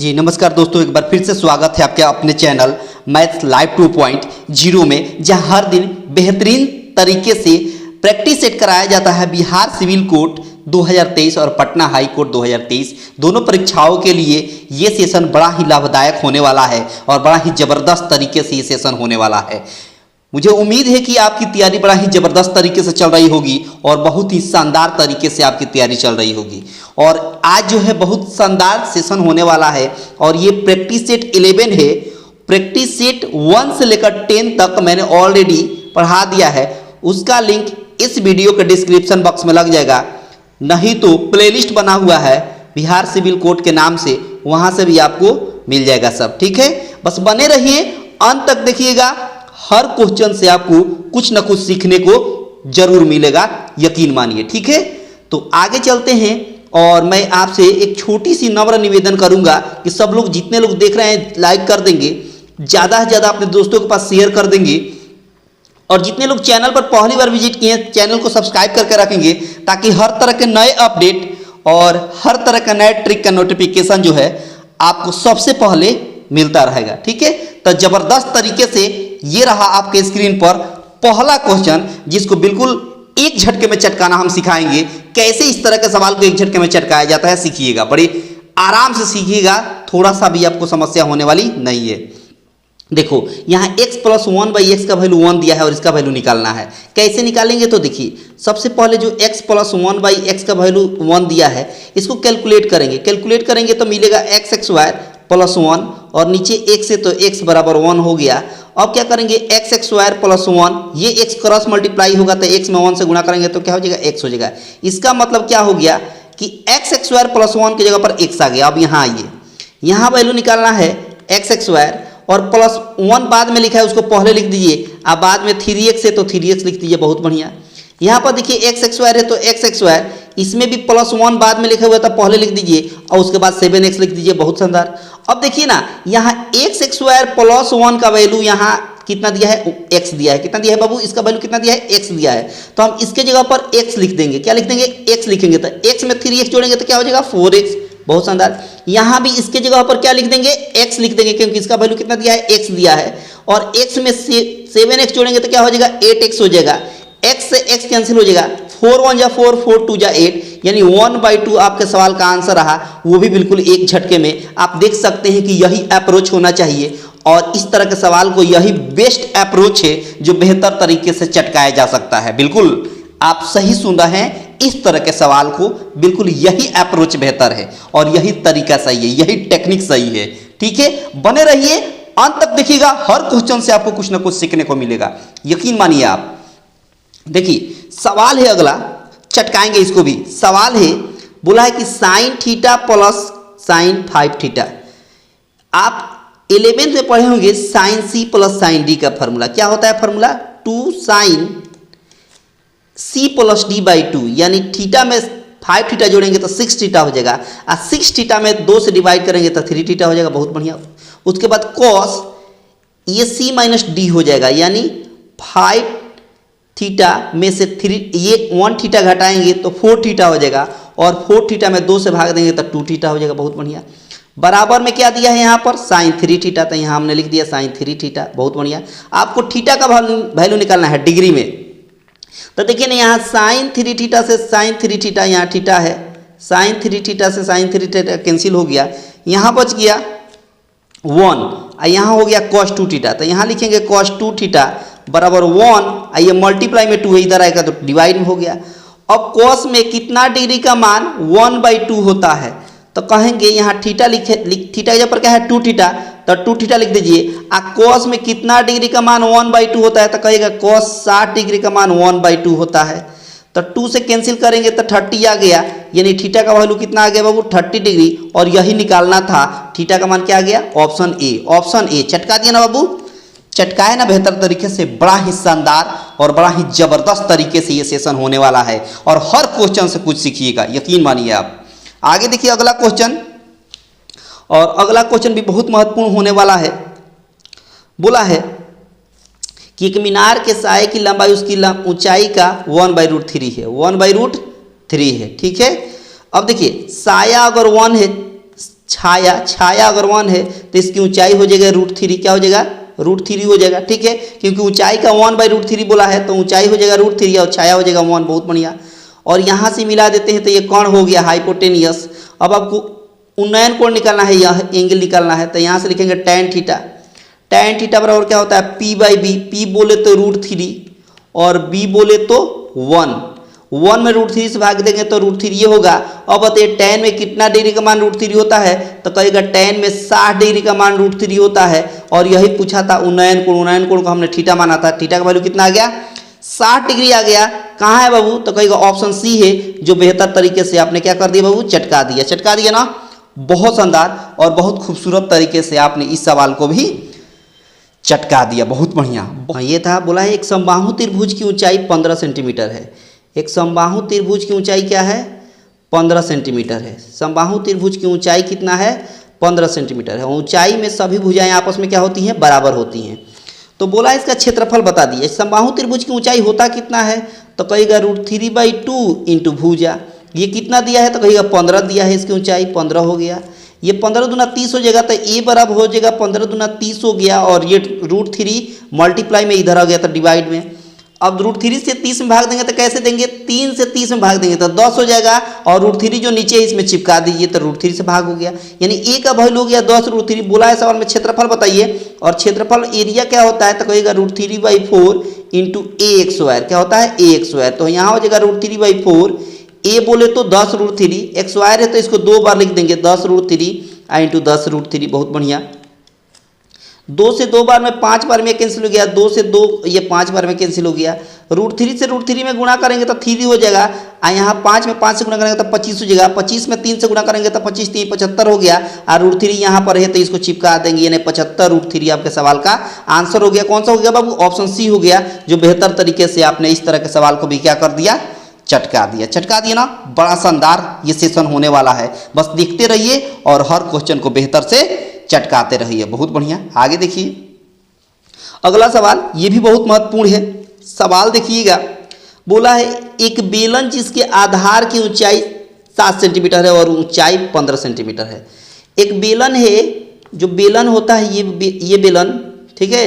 जी नमस्कार दोस्तों, एक बार फिर से स्वागत है आपके अपने चैनल मैथ्स लाइव 2.0 में, जहां हर दिन बेहतरीन तरीके से प्रैक्टिस सेट कराया जाता है। बिहार सिविल कोर्ट 2023 और पटना हाई कोर्ट 2023 दोनों परीक्षाओं के लिए ये सेशन बड़ा ही लाभदायक होने वाला है और बड़ा ही ज़बरदस्त तरीके से ये सेशन होने वाला है। मुझे उम्मीद है कि आपकी तैयारी बड़ा ही ज़बरदस्त तरीके से चल रही होगी और बहुत ही शानदार तरीके से आपकी तैयारी चल रही होगी। और आज जो है बहुत शानदार सेशन होने वाला है और ये प्रैक्टिस सेट 11 है। प्रैक्टिस सेट 1 से लेकर 10 तक मैंने ऑलरेडी पढ़ा दिया है। उसका लिंक इस वीडियो के डिस्क्रिप्शन बॉक्स में लग जाएगा, नहीं तो प्लेलिस्ट बना हुआ है बिहार सिविल कोर्ट के नाम से, वहाँ से भी आपको मिल जाएगा सब। ठीक है, बस बने रहिए, अंत तक देखिएगा। हर क्वेश्चन से आपको कुछ ना कुछ सीखने को जरूर मिलेगा, यकीन मानिए। ठीक है, तो आगे चलते हैं और मैं आपसे एक छोटी सी नम्र निवेदन करूंगा कि सब लोग, जितने लोग देख रहे हैं, लाइक कर देंगे, ज़्यादा से ज़्यादा अपने दोस्तों के पास शेयर कर देंगे और जितने लोग चैनल पर पहली बार विजिट किए हैं चैनल को सब्सक्राइब करके रखेंगे, ताकि हर तरह के नए अपडेट और हर तरह का नए ट्रिक का नोटिफिकेशन जो है आपको सबसे पहले मिलता रहेगा। ठीक है, तो ज़बरदस्त तरीके से ये रहा आपके स्क्रीन पर पहला क्वेश्चन, जिसको बिल्कुल एक झटके में चटकाना हम सिखाएंगे। कैसे इस तरह के सवाल को एक झटके में चटकाया जाता है सीखिएगा, बड़े आराम से सीखिएगा, थोड़ा सा भी आपको समस्या होने वाली नहीं है। देखो यहाँ x + 1/x का वैल्यू 1 दिया है और इसका वैल्यू निकालना है। कैसे निकालेंगे, तो देखिए सबसे पहले जो x + 1/x का वैल्यू 1 दिया है इसको कैलकुलेट करेंगे तो मिलेगा x² + 1 और नीचे x है तो x बराबर 1 हो गया। अब क्या करेंगे, x² + 1, ये x क्रॉस मल्टीप्लाई होगा तो x में 1 से गुणा करेंगे तो क्या हो जाएगा, x हो जाएगा। इसका मतलब क्या हो गया कि x² + 1 की जगह पर x आ गया। अब यहाँ आइए, यहाँ वैल्यू निकालना है x² और +1 बाद में लिखा है उसको पहले लिख दीजिए, अब बाद में 3x है तो 3x लिख दीजिए, बहुत बढ़िया। यहाँ पर देखिए x² है तो x², इसमें भी +1 बाद में लिखा हुआ था, पहले लिख दीजिए और उसके बाद 7x लिख दीजिए, बहुत शानदार। अब देखिए ना, यहाँ x² + 1 का वैल्यू यहाँ कितना दिया है, x दिया है। कितना दिया है बाबू, इसका वैल्यू कितना दिया है, x दिया है। तो हम इसके जगह पर x लिख देंगे। क्या लिख देंगे, x लिखेंगे तो x में 3x जोड़ेंगे तो क्या हो जाएगा, 4x, बहुत शानदार। यहाँ भी इसके जगह पर क्या लिख देंगे, x लिख देंगे, क्योंकि इसका वैल्यू कितना दिया है, x दिया है। और x में 7x जोड़ेंगे तो क्या हो जाएगा, 8x हो जाएगा। x से x कैंसिल हो जाएगा, 4 × 1 = 4, 4 × 2 = 8, यानी 1/2 आपके सवाल का आंसर रहा, वो भी बिल्कुल एक झटके में। आप देख सकते हैं कि यही अप्रोच होना चाहिए और इस तरह के सवाल को यही बेस्ट अप्रोच है जो बेहतर तरीके से चटकाया जा सकता है। बिल्कुल आप सही सुन रहे हैं, इस तरह के सवाल को बिल्कुल यही अप्रोच बेहतर है और यही तरीका सही है, यही टेक्निक सही है। ठीक है, बने रहिए, अंत तक देखिएगा, हर क्वेश्चन से आपको कुछ ना कुछ सीखने को मिलेगा, यकीन मानिए आप। देखिए सवाल है अगला, चटकाएंगे इसको भी। सवाल है, बोला है कि sin θ + sin 5θ। आप 11th में पढ़े होंगे sin c + sin d का फॉर्मूला। क्या होता है फॉर्मूला, 2 sin c + d/2, यानी थीटा में 5θ जोड़ेंगे तो 6θ हो जाएगा और 6θ में 2 से डिवाइड करेंगे तो 3θ हो जाएगा, बहुत बढ़िया। उसके बाद cos, ये c - d हो जाएगा, यानी 5θ में से 1θ घटाएंगे तो 4θ हो जाएगा और 4θ में 2 से भाग देंगे तो 2θ हो जाएगा, बहुत बढ़िया। बराबर में क्या दिया है यहाँ पर, sin 3θ, तो यहाँ हमने लिख दिया sin 3θ, बहुत बढ़िया। आपको थीटा का वैल्यू निकालना है डिग्री में, तो देखिए ना, यहाँ sin 3θ से sin 3θ, यहाँ थीटा है, sin 3θ से sin 3θ कैंसिल हो गया, यहाँ बच गया 1 और यहाँ हो गया cos 2θ, तो यहाँ लिखेंगे cos 2θ बराबर 1, ये मल्टीप्लाई में 2 है, इधर आएगा तो डिवाइड हो गया। अब cos में कितना डिग्री का मान 1/2 होता है, तो कहेंगे यहाँ थीटा थीटा के पर क्या है 2θ, तो 2θ लिख दीजिए। cos में कितना डिग्री का मान 1/2 होता है, तो कहेगा cos 60 डिग्री का मान 1/2 होता है। तो 2 से कैंसिल करेंगे तो 30 आ गया, यानी थीटा का वैल्यू कितना आ गया बाबू, 30 डिग्री। और यही निकालना था, थीटा का मान क्या आ गया, ऑप्शन ए। चटका दिया ना बाबू, चटकाए ना बेहतर तरीके से। बड़ा ही शानदार और बड़ा ही जबरदस्त तरीके से ये सेशन होने वाला है और हर क्वेश्चन से कुछ सीखिएगा, यकीन मानिए आप। आगे देखिए अगला क्वेश्चन, और अगला क्वेश्चन भी बहुत महत्वपूर्ण होने वाला है। बोला है कि एक मीनार के साए की लंबाई उसकी ऊंचाई का 1/√3 है, 1/√3 है। ठीक है, अब देखिए साया अगर 1 है छाया, छाया अगर 1 है तो इसकी ऊंचाई हो जाएगा √3, क्या हो जाएगा √3 हो जाएगा, ठीक है, क्योंकि ऊंचाई का 1/√3 बोला है तो ऊंचाई हो जाएगा √3 और छाया हो जाएगा 1, बहुत बढ़िया। और यहाँ से मिला देते हैं तो ये कर्ण हो गया हाइपोटेनियस। अब आपको उन्नयन कोण निकालना है, यह एंगल निकालना है, तो यहाँ से लिखेंगे tan थीटा। tan थीटा बराबर क्या होता है P/B, P बोले तो √3 और B बोले तो 1 में √3 से भाग देंगे तो √3 ये होगा। अब बताइए tan में कितना डिग्री का मान √3 होता है, तो कहेगा tan में 60 डिग्री का मान √3 होता है। और यही पूछा था उन्नयन कोण को हमने थीटा माना था, थीटा का वैल्यू कितना आ गया 60 डिग्री आ गया। कहाँ है बाबू, तो कहेगा ऑप्शन सी है, जो बेहतर तरीके से आपने क्या कर दिया बाबू, चटका दिया, चटका दिया ना। बहुत शानदार और बहुत खूबसूरत तरीके से आपने इस सवाल को भी चटका दिया, बहुत बढ़िया। ये था, बोला है एक समबाहु त्रिभुज की ऊंचाई 15 सेंटीमीटर है। एक समबाहु त्रिभुज की ऊंचाई क्या है 15 सेंटीमीटर है। समबाहु त्रिभुज की ऊंचाई कितना है 15 सेंटीमीटर है। ऊंचाई में सभी भुजाएं आपस में क्या होती हैं, बराबर होती हैं। तो बोला इसका क्षेत्रफल बता दिया। समबाहु त्रिभुज की ऊंचाई होता कितना है, तो कहेगा √3/2 इंटू भुजा। ये कितना दिया है, तो कहेगा 15 दिया है, इसकी ऊंचाई 15 हो गया। ये 15 दूना 30 हो जाएगा, तो ए बराबर हो जाएगा 15 दूना 30 हो गया। और ये √3 मल्टीप्लाई में इधर आ गया, तो डिवाइड में। अब √3 से 30 में भाग देंगे तो कैसे देंगे, 3 से 30 में भाग देंगे तो 10 हो जाएगा। और √3 जो नीचे है इसमें चिपका दीजिए, तो √3 से भाग हो गया, यानी ए का वैल्यू हो गया 10 √3। बोला है सवाल में क्षेत्रफल बताइए, और क्षेत्रफल एरिया क्या होता है, तो कहेगा √3/4 इंटू ax², क्या होता है ax²। तो यहाँ हो जाएगा √3/4, ए बोले तो 10 √3, x² है तो इसको 2 बार लिख देंगे 10 √3 इंटू 10 √3, बहुत बढ़िया। 2 से 2 बार में 5 बार में कैंसिल हो गया, 2 से 2 ये 5 बार में कैंसिल हो गया। √3 से √3 में गुणा करेंगे तो 3 हो जाएगा। यहाँ 5 में 5 से गुणा करेंगे तो 25 हो जाएगा। 25 में 3 से गुणा करेंगे तो 25 3 75 हो गया। और √3 यहाँ पर है तो इसको चिपका देंगे, यानी 75 √3 आपके सवाल का आंसर हो गया। कौन सा हो गया बाबू, ऑप्शन सी हो गया, जो बेहतर तरीके से आपने इस तरह के सवाल को भी क्या कर दिया, चटका दिया। चटका दिया ना, बड़ा शानदार ये सेशन होने वाला है। बस देखते रहिए और हर क्वेश्चन को बेहतर से चटकाते रहिए, बहुत बढ़िया। आगे देखिए अगला सवाल, ये भी बहुत महत्वपूर्ण है। सवाल देखिएगा, बोला है एक बेलन जिसके आधार की ऊंचाई 7 सेंटीमीटर है और ऊंचाई 15 सेंटीमीटर है। एक बेलन है, जो बेलन होता है ये बेलन, ठीक है,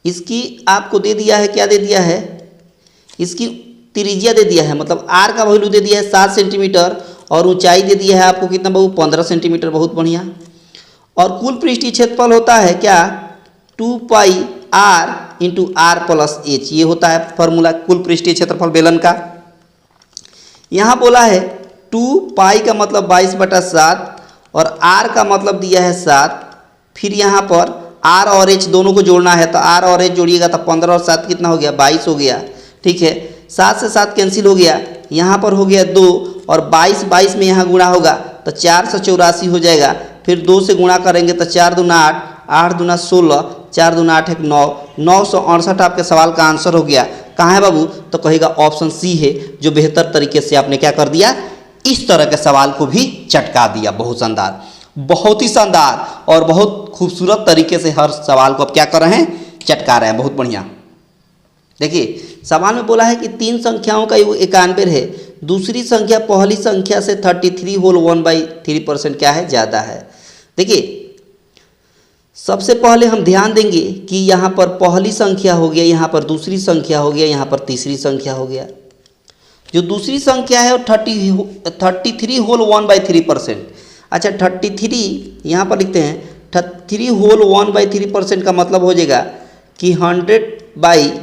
इसकी आपको दे दिया है, क्या दे दिया है, इसकी त्रिज्या दे दिया है, मतलब आर का वैल्यू दे दिया है 7 सेंटीमीटर और ऊंचाई दे दिया है आपको कितना बाबू 15 सेंटीमीटर, बहुत बढ़िया। और कुल पृष्ठीय क्षेत्रफल होता है क्या 2πr इंटू r+h, ये होता है फॉर्मूला कुल पृष्ठीय क्षेत्रफल बेलन का। यहाँ बोला है 2π का मतलब 22/7 और r का मतलब दिया है 7। फिर यहाँ पर r और h दोनों को जोड़ना है, तो r और h जोड़िएगा तो 15 और 7 कितना हो गया 22 हो गया, ठीक है। 7 से 7 कैंसिल हो गया, यहाँ पर हो गया 2 और 22 में यहाँ गुणा होगा तो 484 हो जाएगा। फिर 2 से गुणा करेंगे तो 4 दूना 8, 8 दूना 16, 4 दूना 8 9, 968 आपके सवाल का आंसर हो गया। कहाँ है बाबू, तो कहेगा ऑप्शन सी है, जो बेहतर तरीके से आपने क्या कर दिया, इस तरह के सवाल को भी चटका दिया। बहुत शानदार, बहुत ही शानदार और बहुत खूबसूरत तरीके से हर सवाल को आप क्या कर रहे हैं, चटका रहे हैं, बहुत बढ़िया। देखिए सवाल में बोला है कि 3 संख्याओं का योग 91 है, दूसरी संख्या पहली संख्या से 33 होल 1/3% क्या है, ज़्यादा है। देखिए सबसे पहले हम ध्यान देंगे कि यहाँ पर पहली संख्या हो गया, यहाँ पर दूसरी संख्या हो गया, यहाँ पर तीसरी संख्या हो गया। जो दूसरी संख्या है वो 33 होल 1/3%। अच्छा 33 यहाँ पर लिखते हैं, 33 होल 1/3% का मतलब हो जाएगा कि 100/3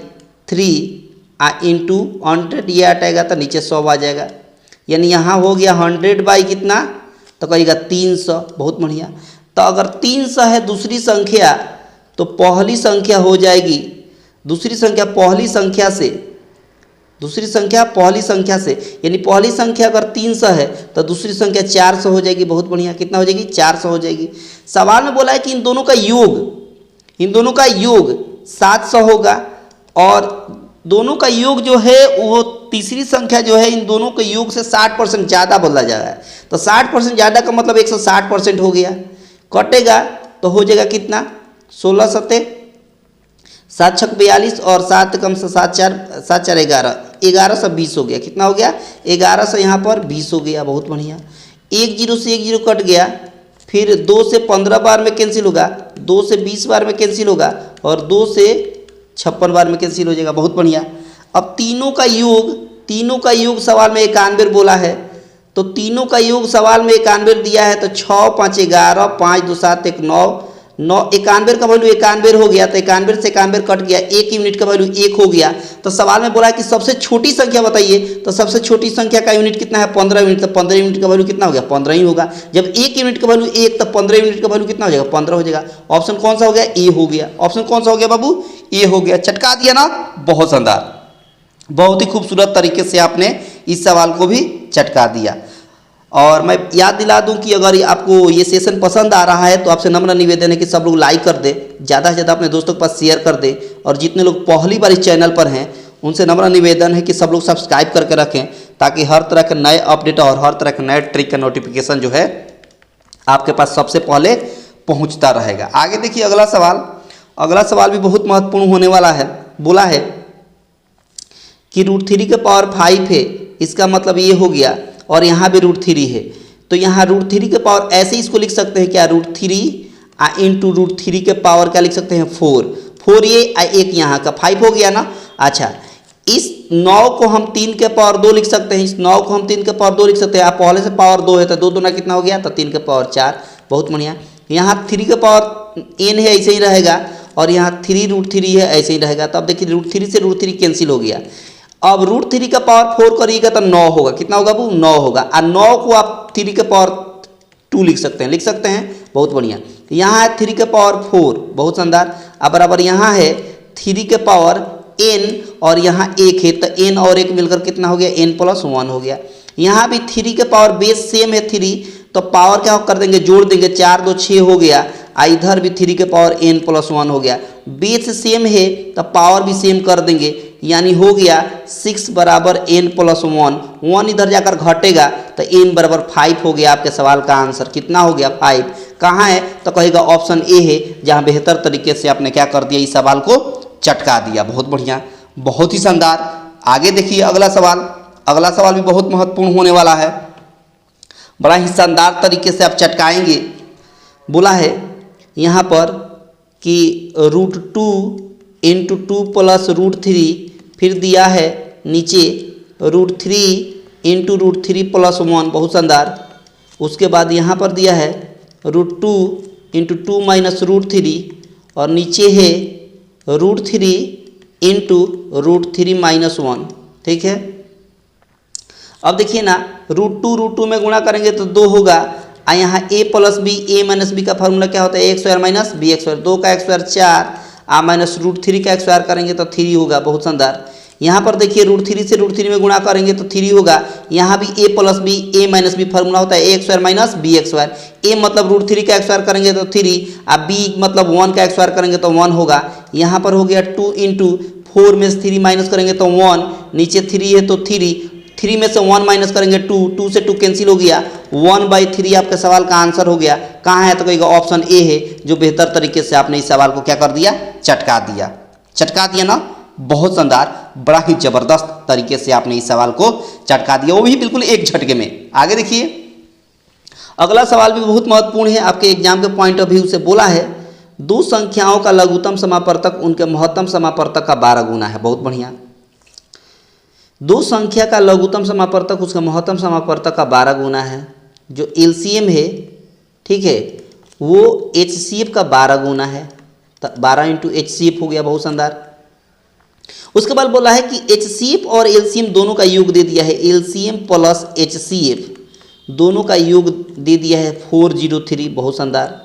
इंटू 100, ये हटाएगा तो नीचे 100 आ जाएगा, यानी यहाँ हो गया 100 कितना, तो कहेगा 300, बहुत बढ़िया। तो अगर 300 है दूसरी संख्या, तो पहली संख्या हो जाएगी, दूसरी संख्या पहली संख्या से, दूसरी संख्या पहली संख्या से, यानी पहली संख्या अगर 300 है तो दूसरी संख्या 400 हो जाएगी, बहुत बढ़िया। कितना हो जाएगी, 400 हो जाएगी। सवाल में बोला है कि इन दोनों का योग 700 होगा, और दोनों का योग जो है वो तीसरी संख्या जो है इन दोनों के योग से 60% ज़्यादा बोला जा रहा है। तो 60% ज़्यादा का मतलब 160% हो गया, कटेगा तो हो जाएगा कितना, 16 सत्ते 7 छक 42 और 7 कम से 7 4 11, 1120 हो गया। कितना हो गया, 1100 यहाँ पर 20 हो गया, बहुत बढ़िया। एक जीरो से एक जीरो कट गया, फिर 2 से 15 बार में कैंसिल होगा, 2 से 20 बार में कैंसिल होगा और 2 से 56 बार में कैंसिल हो जाएगा। बहुत बढ़िया। अब तीनों का योग सवाल में 91 बोला है, तो तीनों का योग सवाल में 91 दिया है, तो 6 5 11 5 2 7 1 9 9 91 का वैल्यू 91 हो गया, तो 91 से 91 कट गया, 1 यूनिट का वैल्यू 1 हो गया। तो सवाल में बोला है कि सबसे छोटी संख्या बताइए, तो सबसे छोटी संख्या का यूनिट कितना है 15 यूनिट, तो 15 यूनिट का वैल्यू कितना हो गया 15 ही होगा। जब 1 यूनिट का वैल्यू 1, तो 15 यूनिट का वैल्यू कितना हो जाएगा 15 हो जाएगा। ऑप्शन कौन सा हो गया, ए हो गया। ऑप्शन कौन सा हो गया बाबू, ए हो गया। चटका दिया ना, बहुत शानदार, बहुत ही खूबसूरत तरीके से आपने इस सवाल को भी चटका दिया। और मैं याद दिला दूं कि अगर आपको ये सेशन पसंद आ रहा है तो आपसे नम्र निवेदन है कि सब लोग लाइक कर दे, ज़्यादा से ज़्यादा अपने दोस्तों के पास शेयर कर दे, और जितने लोग पहली बार इस चैनल पर हैं उनसे नम्र निवेदन है कि सब लोग सब्सक्राइब करके रखें, ताकि हर तरह के नए अपडेट और हर तरह के नए ट्रिक का नोटिफिकेशन जो है आपके पास सबसे पहले पहुँचता रहेगा। आगे देखिए अगला सवाल भी बहुत महत्वपूर्ण होने वाला है। बोला है कि √3 के पावर 5 है, इसका मतलब ये हो गया, और यहाँ भी √3 है, तो यहाँ √3 के पावर ऐसे इसको लिख सकते हैं क्या, √3 इंटू √3 के पावर क्या लिख सकते हैं 4 ये एक यहाँ का 5 हो गया ना। अच्छा, इस 9 को हम 3 के पावर 2 लिख सकते हैं, इस 9 को हम 3 के पावर 2 लिख सकते हैं। आप पहले से पावर 2 है तो 2 दूना कितना हो गया, तो 3 के पावर 4। बहुत बढ़िया। यहाँ 3 के पावर n है, ऐसे ही रहेगा, और यहाँ 3 √3 है, ऐसे ही रहेगा। तो अब देखिए √3 से √3 कैंसिल हो गया। अब √3 का पावर 4 करिएगा तो 9 होगा, कितना होगा वो 9 होगा, और 9 को आप 3 के पावर 2 लिख सकते हैं। बहुत बढ़िया। यहाँ है 3 के पावर 4, बहुत शानदार। अब बराबर यहाँ है 3 के पावर n, और यहाँ 1 है, तो n और 1 मिलकर कितना हो गया, n+1 हो गया। यहाँ भी 3 के पावर बेस सेम है 3, तो पावर क्या कर देंगे, जोड़ देंगे, 4 2 6 हो गया। इधर भी 3 के पावर n+1 हो गया। बेस सेम है तो पावर भी सेम कर देंगे, यानी हो गया 6 बराबर n+1। 1 इधर जाकर घटेगा तो n बराबर 5 हो गया। आपके सवाल का आंसर कितना हो गया, 5। कहाँ है, तो कहेगा ऑप्शन ए है, जहाँ बेहतर तरीके से आपने क्या कर दिया, इस सवाल को चटका दिया। बहुत बढ़िया, बहुत ही शानदार। आगे देखिए अगला सवाल भी बहुत महत्वपूर्ण होने वाला है, बड़ा ही शानदार तरीके से आप चटकाएंगे। बोला है यहाँ पर कि √2 इंटू 2 प्लस √3, फिर दिया है नीचे √3 इंटू √3 + 1, बहुत शानदार। उसके बाद यहाँ पर दिया है √2 इंटू 2 माइनस √3, और नीचे है √3 इंटू √3 - 1। ठीक है। अब देखिए ना, √2 में गुणा करेंगे तो 2 होगा, और यहाँ a + b a - b का फार्मूला क्या होता है, a² - b²। 2 का x² 4, माइनस √3 का x² करेंगे तो 3 होगा। बहुत शानदार। यहाँ पर देखिए √3 से √3 में गुणा करेंगे तो 3 होगा। यहाँ भी a + b a - b formula होता है a² - b²। a मतलब √3 का x² करेंगे तो 3, और b मतलब 1 का x² करेंगे तो 1 होगा। यहाँ पर हो गया 2 इंटू 4 में से 3 माइनस करेंगे तो 1, नीचे 3 है तो 3 में से 1 माइनस करेंगे 2 से 2 कैंसिल हो गया, 1/3 आपके सवाल का आंसर हो गया। कहाँ है, तो कहेगा ऑप्शन ए है, जो बेहतर तरीके से आपने इस सवाल को क्या कर दिया, चटका दिया ना। बहुत शानदार, बड़ा ही जबरदस्त तरीके से आपने इस सवाल को चटका दिया, वो भी बिल्कुल एक झटके में। आगे देखिए अगला सवाल भी बहुत महत्वपूर्ण है आपके एग्जाम के पॉइंट ऑफ व्यू से। बोला है 2 संख्याओं का लघुत्तम समापवर्तक उनके महत्तम समापवर्तक का 12 गुना है। बहुत बढ़िया। 2 संख्या का लघुत्तम समापवर्तक उसका महत्तम समापवर्तक का 12 गुना है। जो एलसीएम है, ठीक है, वो एचसीएफ का 12 गुना है, तो 12 इंटू एचसीएफ हो गया। बहुत शानदार। उसके बाद बोला है कि एचसीएफ और एलसीएम दोनों का योग दे दिया है, एलसीएम प्लस एचसीएफ दोनों का योग दे दिया है 403। बहुत शानदार।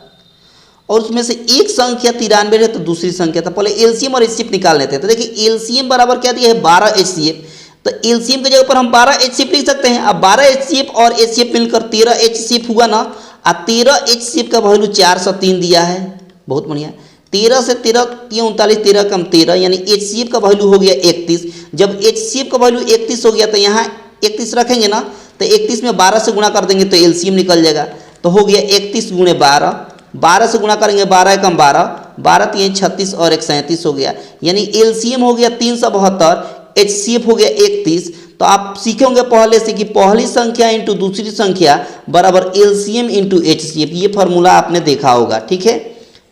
और उसमें से एक संख्या 93 है तो दूसरी संख्या, तो पहले एलसीएम और एचसीएफ निकाल लेते हैं। तो देखिए एलसीएम बराबर क्या दिया है, 12 एचसीएफ, तो एलसीएम की जगह पर हम 12 एचसीएफ लिख सकते हैं। अब 12 एचसीएफ और एचसीएफ मिलकर 13 एचसीएफ हुआ ना, और 13 एचसीएफ का वैल्यू 403 दिया है। बहुत बढ़िया। 13 से 13 39, 13 कम 13, यानी एचसीएफ का वैल्यू हो गया 31। जब एचसीएफ का वैल्यू 31 हो गया तो यहाँ 31 रखेंगे ना, तो 31 में 12 से गुणा कर देंगे तो एलसीएम निकल जाएगा। तो हो गया 31 गुणे 12, 12 से गुणा करेंगे 12 कम 12, 12 3 36 और 1 37 हो गया, यानी एलसीएम हो गया 372, एचसीएफ हो गया 31। तो आप सीखे होंगे पहले से कि पहली संख्या इंटू दूसरी संख्या बराबर एलसीएम इंटू एचसीएफ, ये फार्मूला आपने देखा होगा। ठीक है,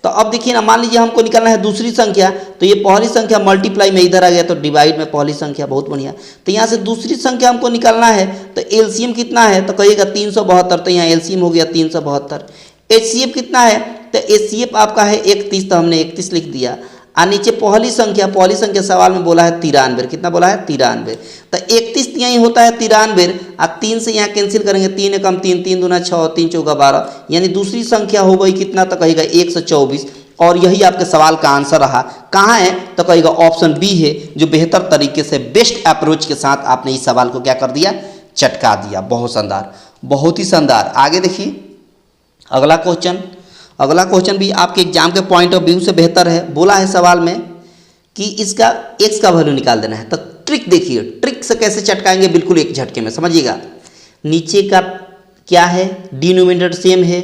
तो अब देखिए ना, मान लीजिए हमको निकालना है दूसरी संख्या, तो ये पहली संख्या मल्टीप्लाई में इधर आ गया तो डिवाइड में पहली संख्या, बहुत बढ़िया। तो यहाँ से दूसरी संख्या हमको निकालना है, तो एलसीएम कितना है, तो कहिएगा 372, तो यहाँ एलसीएम हो गया 372। एचसीएफ कितना है, तो एचसीएफ आपका है 31, तो हमने 31 लिख दिया। और नीचे पहली संख्या सवाल में बोला है 93, कितना बोला है 93, तो 31 यहीं होता है 93, और 3 से यहाँ कैंसिल करेंगे, 3 एकम 3, 3 दूना 6, 3 चौका 12, यानी दूसरी संख्या हो गई कितना, तो कहेगा 124। और यही आपके सवाल का आंसर रहा। कहाँ है, तो कहेगा ऑप्शन बी है, जो बेहतर तरीके से बेस्ट अप्रोच के साथ आपने इस सवाल को क्या कर दिया, चटका दिया। बहुत शानदार, बहुत ही शानदार। आगे देखिए अगला क्वेश्चन भी आपके एग्जाम के पॉइंट ऑफ व्यू से बेहतर है। बोला है सवाल में कि इसका x का वैल्यू निकाल देना है, तो ट्रिक देखिए, ट्रिक से कैसे चटकाएंगे बिल्कुल एक झटके में, समझिएगा। नीचे का क्या है, डिनोमिनेटर सेम है,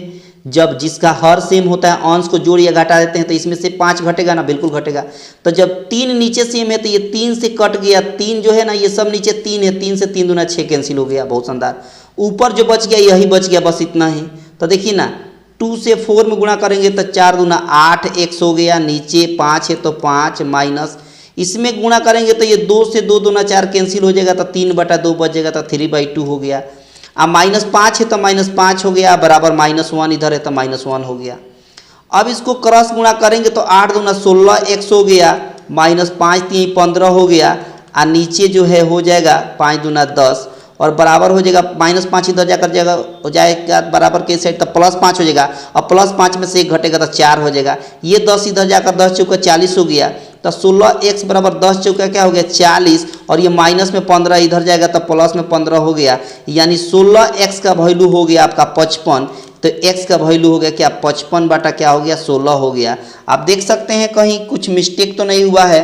जब जिसका हर सेम होता है अंश को जोड़ या घटा देते हैं तो इसमें से 5 घटेगा ना, बिल्कुल घटेगा। तो जब 3 नीचे सेम है तो ये 3 से कट गया, 3 जो है ना ये सब नीचे 3 है, 3 से 3 दूना 6 कैंसिल हो गया, बहुत शानदार। ऊपर जो बच गया यही बच गया, बस इतना ही। तो देखिए ना, 2 से 4 में गुणा करेंगे तो 4 दूना 8 x हो गया, नीचे 5 है तो 5 माइनस, इसमें गुणा करेंगे तो ये 2 से 2 दूना 4 कैंसिल हो जाएगा, तो 3/2 बच जाएगा, तो 3/2 हो गया। अब -5 है तो -5 हो गया, बराबर -1 इधर है तो -1 हो गया। अब इसको क्रॉस गुणा करेंगे तो 8 दूना 16 x हो गया, -5 3 15 हो गया, और नीचे जो है हो जाएगा 5 दूना 10, और बराबर हो जाएगा -5 इधर जाकर हो जाएगा बराबर के साइड, तो +5 हो जाएगा, और +5 में से 1 घटेगा तो 4 हो जाएगा। ये 10 इधर जाकर 10 चौका 40 हो गया, तो 16x बराबर 10 चौका क्या हो गया 40, और ये माइनस में 15 इधर जाएगा तो प्लस में 15 हो गया, यानी 16x का वैल्यू हो गया आपका 55। तो x का वैल्यू हो गया क्या 55 बटा क्या हो गया 16 हो गया। आप देख सकते हैं कहीं कुछ मिस्टेक तो नहीं हुआ है,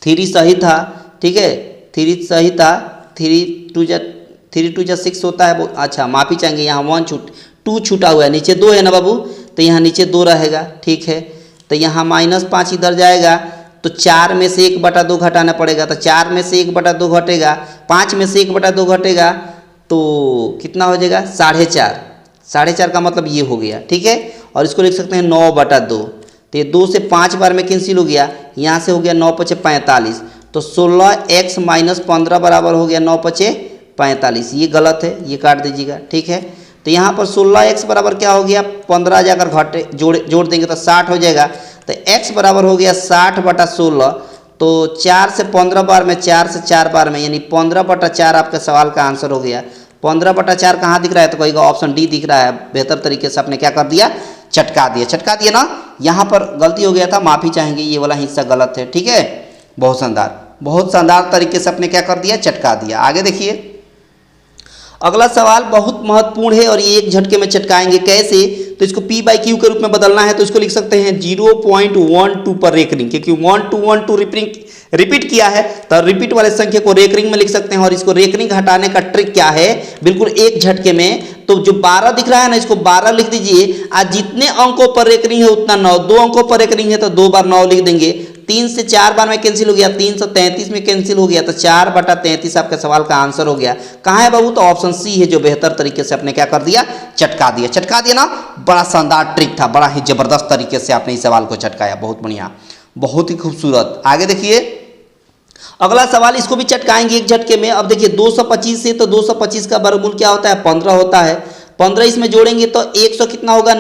3 सही था, ठीक है 3 सही था, 3 2 6 होता है, अच्छा माफ़ी चाहेंगे, यहाँ 2 छूटा हुआ है, नीचे 2 है ना बाबू, तो यहाँ नीचे 2 रहेगा, ठीक है। तो यहाँ -5 इधर जाएगा, तो 4 में से 1/2 घटाना पड़ेगा, तो 4 में से 1/2 घटेगा, 5 में से 1/2 घटेगा, तो कितना हो जाएगा 4.5 का मतलब ये हो गया, ठीक है। और इसको लिख सकते हैं 9/2, तो ये 2 से 5 बार में कैंसिल हो गया, यहाँ से हो गया 9 × 5 = 45, तो 16x - 15 बराबर हो गया 9 × 5 = 45, ये गलत है, ये काट दीजिएगा, ठीक है। तो यहाँ पर 16x बराबर क्या हो गया 15 जाकर घटे जोड़ देंगे तो 60 हो जाएगा, तो x बराबर हो गया 60/16, तो 4 से 15 बार में 4 से 4 बार में, यानी 15/4 आपके सवाल का आंसर हो गया। 15/4 कहाँ दिख रहा है, तो कहेगा ऑप्शन डी दिख रहा है। बेहतर तरीके से आपने क्या कर दिया, चटका दिया ना। यहाँ पर गलती हो गया था, माफ़ी चाहेंगे, ये वाला हिस्सा गलत है, ठीक है। बहुत शानदार तरीके से आपने क्या कर दिया, चटका दिया। आगे देखिए अगला सवाल बहुत महत्वपूर्ण है और ये एक झटके में चटकाएंगे कैसे, तो इसको p/q के रूप में बदलना है, तो इसको लिख सकते हैं 0.12 पर रेकरिंग, क्योंकि 1 रिपीट किया है तो रिपीट वाले संख्या को रेकरिंग में लिख सकते हैं। और इसको रेकरिंग हटाने का ट्रिक क्या है, बिल्कुल एक झटके में, तो जो 12 दिख रहा है ना इसको 12 लिख दीजिए, आज जितने अंकों पर रेकरिंग है उतना 9, 2 अंकों पर रेकरिंग है तो 2 बार 9 लिख देंगे, 3 से 4 बार में कैंसिल हो गया, 333 में कैंसिल हो गया, तो 4/33 आपके सवाल का आंसर हो गया। कहाँ है बाबू, तो ऑप्शन सी है, जो बेहतर तरीके से आपने क्या कर दिया, चटका दिया ना। बड़ा शानदार ट्रिक था, बड़ा ही जबरदस्त तरीके से आपने इस सवाल को चटकाया, बहुत बढ़िया, बहुत ही खूबसूरत। आगे देखिए अगला सवाल, इसको भी चटकाएंगे एक झटके में। अब देखिए 225 से, तो 225 का वर्गमूल क्या होता है 15 होता है, 15 इसमें जोड़ेंगे तो 100 कितना होगा